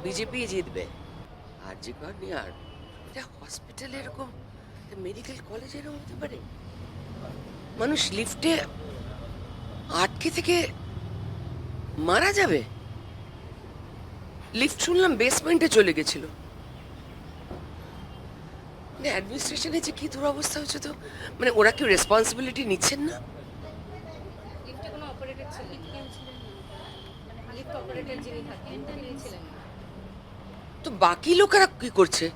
BJP জিতবে। আর G Kar নিয়ে আর এটা হসপিটাল এরকম, মেডিকেল কলেজ এরকম হতে পারে? মানুষ লিফটে আটকে থেকে মারা যাবে। লিফট শুনলাম বেসমেন্টে চলে গেছিল। মানে অ্যাডমিনিস্ট্রেশনে যে কি দুরবস্থা হচ্ছে, তো মানে ওরা কেউ রেসপন্সিবিলিটি নিচ্ছেন না। লিফটে কোনো অপারেটর ছিলেন কেউ ছিলেন না, মানে লিফট অপারেটর যিনি থাকেন তিনি ছিলেন না। তো বাকি লোকেরা কি করছে?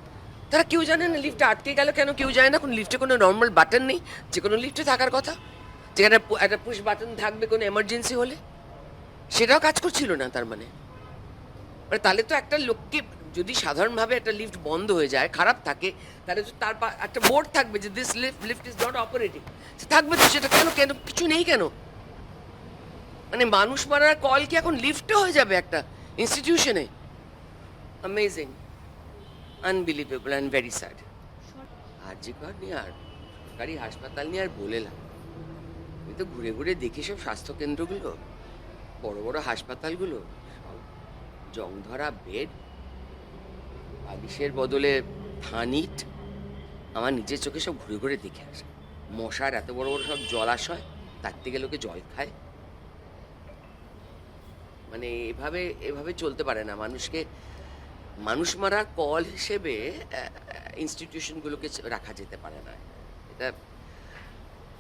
তারা কেউ জানে না লিফটে আটকে গেল কেন, কেউ জানে না। কোন লিফটে কোনো নর্মাল বাটন নেই, যে কোনো লিফটে থাকার কথা, যেখানে একটা পুশ বাটন থাকবে কোনো এমার্জেন্সি হলে, সেটাও কাজ করছিল না। তার মানে তাহলে তো একটা লোককে, যদি সাধারণভাবে একটা লিফট বন্ধ হয়ে যায়, খারাপ থাকে, তাহলে তো তার একটা বোর্ড থাকবে যে this lift is not operating. থাকবে তো, সেটা কেন কেন কিছু নেই কেন? মানে মানুষ মারার কল কি এখন লিফটে হয়ে যাবে একটা ইনস্টিটিউশনে? Amazing, unbelievable and very sad. R G Kar নিয়ে আর সরকারি হাসপাতাল নিয়ে আর বলে লাভ। আমি তো ঘুরে ঘুরে দেখি সব স্বাস্থ্যকেন্দ্রগুলো, বড় বড় হাসপাতালগুলো, সব জং ধরা বেড, বালিশের বদলে থানিট। আমার নিজের চোখে সব ঘুরে ঘুরে দেখে আসে। মশার এত বড় বড় সব জলাশয়, তার থেকে লোকে জল খায়। মানে এভাবে এভাবে চলতে পারে না। মানুষকে মানুষ মারার কল হিসেবে ইনস্টিটিউশনগুলোকে রাখা যেতে পারে না। এটা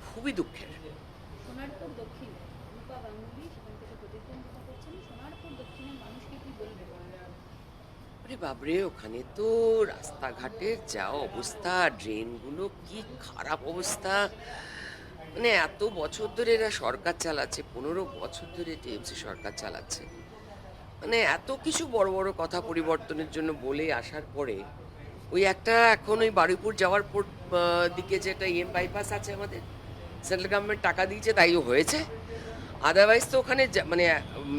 খুবই দুঃখের। সোনারপুর দক্ষিণে রূপা গাঙ্গুলি সেখান থেকে প্রতিদ্বন্দ্বিতা করছেন। সোনারপুর দক্ষিণের মানুষকে কি বলবেন? আরে বাবরে, ওখানে তো রাস্তাঘাটের যা অবস্থা, ড্রেনগুলো কি খারাপ অবস্থা। মানে এত বছর ধরে এরা সরকার চালাচ্ছে, 15 বছর ধরে টিএমসি সরকার চালাচ্ছে। মানে এত কিছু বড় বড় কথা পরিবর্তনের জন্য বলে আসার পরে ওই একটা এখন ওই বারুইপুর যাওয়ার দিকে যে একটা বাইপাস আছে আমাদের, সেন্ট্রাল গভর্নমেন্ট টাকা দিয়েছে, তাইও হয়েছে। আদারওয়াইজ তো ওখানে মানে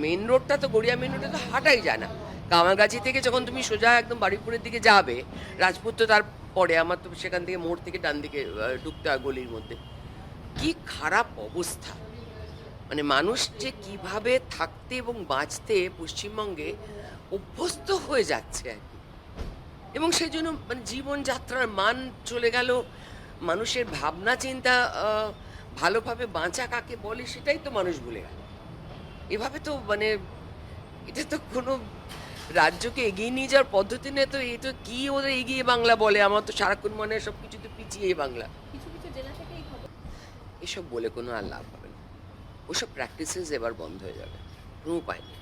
মেন রোডটা তো, গড়িয়া মেন রোডে তো হাঁটাই যায় না। কামারগাছি থেকে যখন তুমি সোজা একদম বারুইপুরের দিকে যাবে, রাজপুর তো তারপরে, আমার তো সেখান থেকে মোড় থেকে ডান দিকে ঢুকতে হয় গলির মধ্যে। কি খারাপ অবস্থা! মানে মানুষ যে কিভাবে থাকতে এবং বাঁচতে পশ্চিমবঙ্গে অভ্যস্ত হয়ে যাচ্ছে আর কি। এবং সেই জন্য মানে জীবনযাত্রার মান চলে গেল, মানুষের ভাবনা চিন্তা, ভালোভাবে বাঁচা কাকে বলে সেটাই তো মানুষ ভুলে গেল। এভাবে তো মানে এটা তো কোনো রাজ্যকে এগিয়ে নিয়ে যাওয়ার পদ্ধতি নেই। তো এই তো কি ওদের এগিয়ে বাংলা বলে, আমার তো সারাক্ষণ মনে হয় সব কিছু তো পিছিয়ে বাংলা। কিছু কিছু জেলা থেকে এই খবর। এসব বলে কোনো আর লাভ হবে না। ওসব প্র্যাকটিসেস এবার বন্ধ হয়ে যাবে, কোনো উপায় নেই।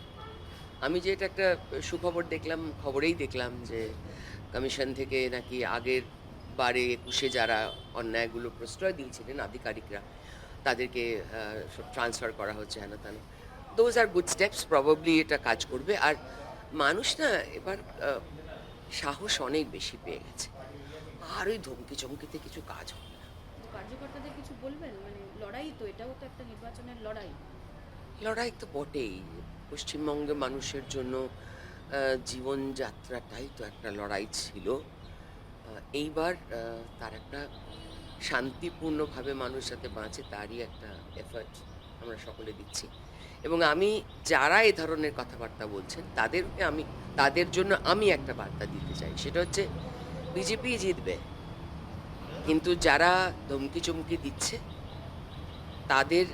আমি যে এটা একটা সুখবর দেখলাম, খবরেই দেখলাম যে কমিশন থেকে নাকি আগের বারে 21-এ যারা অন্যায়গুলো প্রশ্রয় দিয়েছিলেন আধিকারিকরা, তাদেরকে সব ট্রান্সফার করা হচ্ছে হেন তেন। Those are good steps, probably এটা কাজ করবে। আর মানুষ না এবার সাহস অনেক বেশি পেয়ে গেছে। আর ওই ধমকি চমকিতে কিছু কাজ হবে না। কার্যকর্তাদের কিছু বলবেন? মানে লড়াই তো, এটাও তো একটা নির্বাচনের লড়াই। লড়াই তো বটেই। পশ্চিমবঙ্গের মানুষের জন্য জীবনযাত্রাটাই তো একটা লড়াই ছিল। এইবার তার একটা শান্তিপূর্ণভাবে মানুষ যাতে বাঁচে, তারই একটা এফার্ট আমরা সকলে দিচ্ছি। এবং আমি, যারা এ ধরনের কথাবার্তা বলছেন তাদের জন্য আমি একটা বার্তা দিতে চাই। সেটা হচ্ছে বিজেপি জিতবে, কিন্তু যারা ধমকি চমকি দিচ্ছে তাদের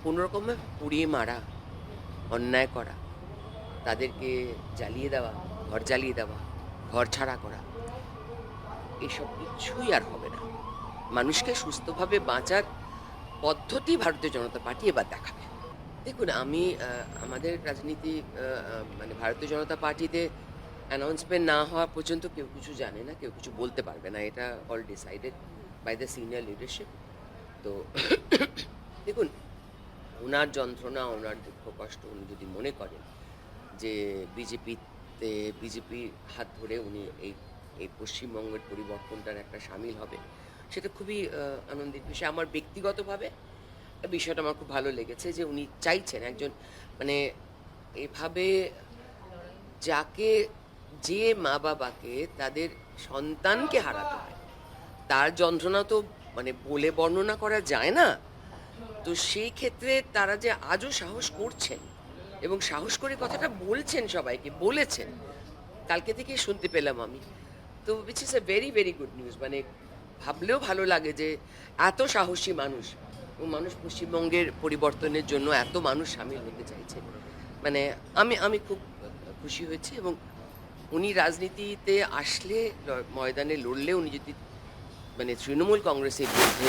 কোনোরকমে পুড়িয়ে মারা, অন্যায় করা, তাদেরকে জ্বালিয়ে দেওয়া, ঘর জ্বালিয়ে দেওয়া, ঘর ছাড়া করা, এসব কিছুই আর হবে না। মানুষকে সুস্থভাবে বাঁচার পদ্ধতি ভারতীয় জনতা পার্টি এবার দেখাবে। দেখুন, আমি আমাদের রাজনীতি মানে ভারতীয় জনতা পার্টিতে অ্যানাউন্সমেন্ট না হওয়া পর্যন্ত কেউ কিছু জানে না, কেউ কিছু বলতে পারবে না। এটা all decided by the senior leadership. তো দেখুন, ওনার যন্ত্রণা, ওনার দুঃখ কষ্ট উনি যদি মনে করেন যে বিজেপির হাত ধরে উনি এই এই পশ্চিমবঙ্গের পরিবর্তনটার একটা সামিল হবে, সেটা খুবই আনন্দের বিষয়। আমার ব্যক্তিগতভাবে বিষয়টা আমার খুব ভালো লেগেছে যে উনি চাইছেন একজন, মানে এভাবে যাকে, যে মা বাবাকে তাদের সন্তানকে হারাতে হয়, তার যন্ত্রণা তো মানে বলে বর্ণনা করা যায় না। তো সেই ক্ষেত্রে তারা যে আজও সাহস করছেন, এবং সাহস করে কথাটা বলছেন, সবাইকে বলেছেন। কালকে থেকেই শুনতে পেলাম আমি। তো which is a very very good news. মানে ভাবলেও ভালো লাগে যে এত সাহসী মানুষ, ও মানুষ পশ্চিমবঙ্গের পরিবর্তনের জন্য এত মানুষ সামিল হতে চাইছে। মানে আমি আমি খুব খুশি হয়েছি। এবং উনি রাজনীতিতে আসলে ময়দানে লড়লে, উনি যদি মানে তৃণমূল কংগ্রেসের বিরুদ্ধে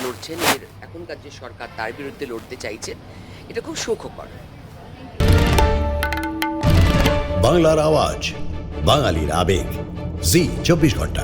লড়ছেন, এর এখনকার যে সরকার তার বিরুদ্ধে লড়তে চাইছেন, এটা খুব সুখকর। বাংলার আওয়াজ, বাঙালির আবেগ, জি 24 ঘন্টা।